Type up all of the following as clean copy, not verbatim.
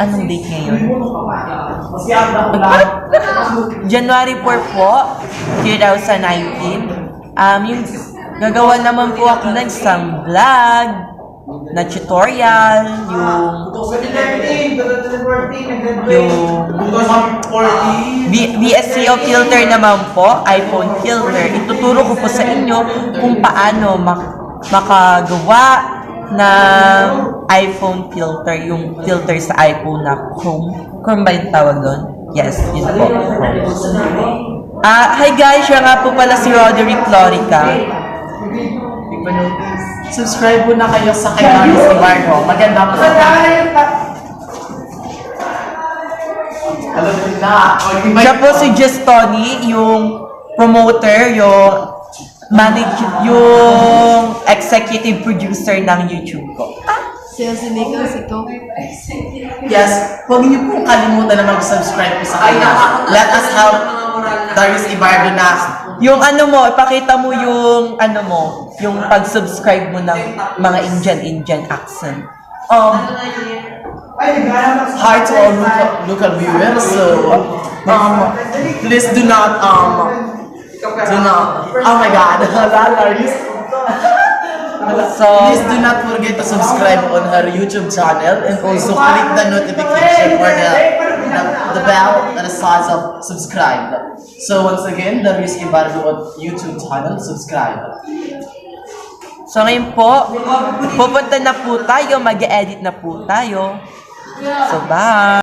Anong date ngayon? January 4 po, 2019. Yung gagawa naman po ako ng isang vlog na tutorial, yung VSCO filter naman po, iPhone filter. Ituturo ko po sa inyo kung paano makagawa ng iPhone filter, yung filter sa iPhone na Chrome. Chrome ba yung tawag doon? Yes, yun po. Hi guys, siya nga po pala si Roderick Lorica. Subscribe po na kayo sa kay Aris Ibargo. Maganda po. Siya po si Just Tony, yung promoter, yung executive producer ng YouTube ko. Si Nicholas, ikaw. Yes, huwag niyo pong kalimutan na mag-subscribe po sa kanya. Let us help Aris Ibargo na. Yung ipakita mo yung yung pag-subscribe mo ng mga Indian accent. Hi to all local viewers. So, please do not, oh my God, so please do not forget to subscribe on her YouTube channel and also click the notification or the bell at the size of subscribe. So once again, the Aris Ibargo YouTube channel, subscribe. So ngayon po, pupunta na po tayo, mag-edit na po tayo. So bye!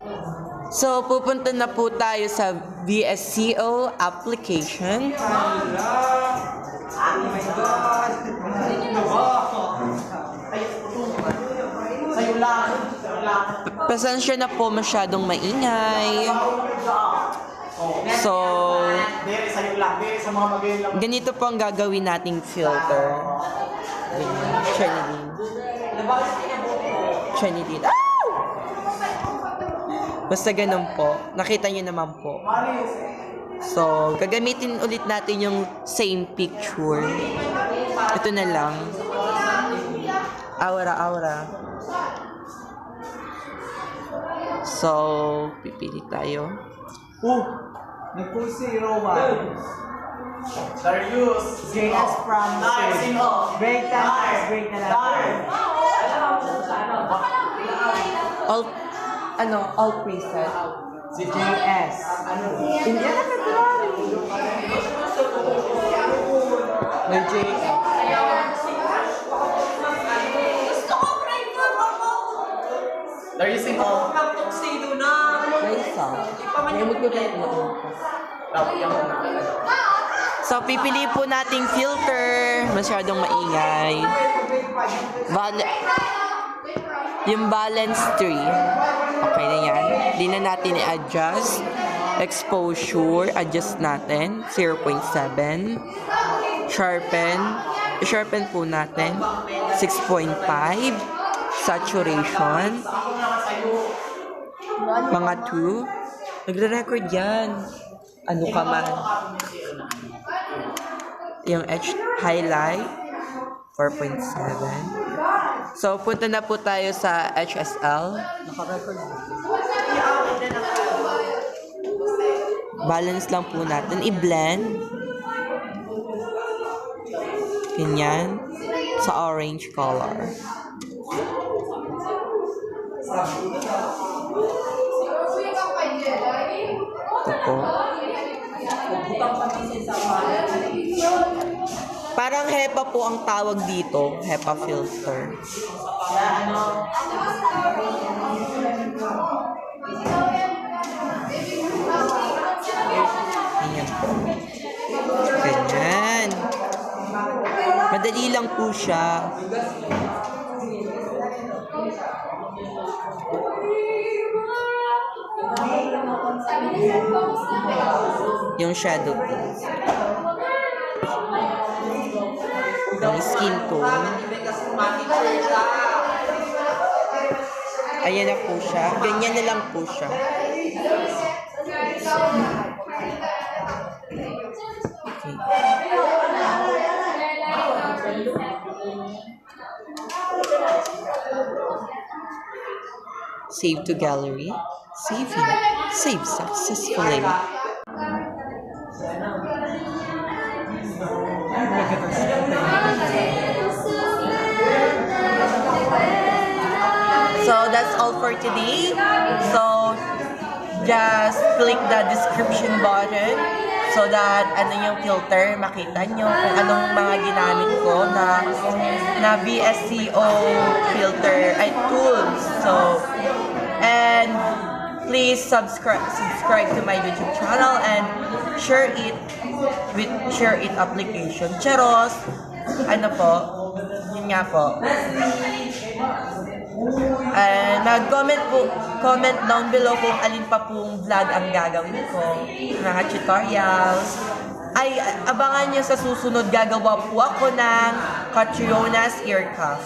So pupunta na po tayo sa VSCO application. Pasensya na po, masyadong maingay. So, ganito po ang gagawin nating filter. Trinidad. Basta ganun po. Nakita nyo naman po. So, gagamitin ulit natin yung same picture. Ito na lang. Aura. So, pipili tayo. Nag-post si Roman. Darius. JS promises. Break time. Break na lang. All preset. Si JS. Hindi na may JS. Darius ito. May isa. May magpipili na ako. So, pipili po nating filter. Masyadong maingay. Yung balance 3. Okay na yan. Hindi na natin i-adjust. Exposure, adjust natin. 0.7. Sharpen. I-sharpen po natin. 6.5. Saturation. Mga 2. Nagre-record yan. Ano ka man. Yung highlight. 4.7. So, punta na po tayo sa HSL. Naka-record. Balance lang po natin. I-blend. Ganyan. Sa orange color. Ito po. Parang HEPA po ang tawag dito. HEPA filter. Ganyan po. Ganyan. Madali lang po siya. Yung shadow piece. Yung skin tone. Ayan na po siya. Ganyan na lang po siya. Okay. Save to gallery. Saving. Save successfully. So that's all for today. So just click the description button so that ano yung filter, makita nyo kung anong mga ginamit ko na VSCO filter ay tools. So, and please subscribe to my YouTube channel and share it application. Charos, ano po, yun nga po. And comment down below kung alin pa pong vlog ang gagawin ko, mga tutorials. Ay, abangan nyo sa susunod, gagawa po ako ng Catriona's ear cuff.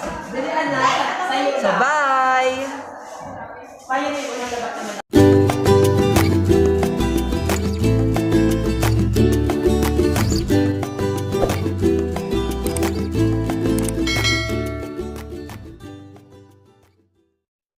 So, bye!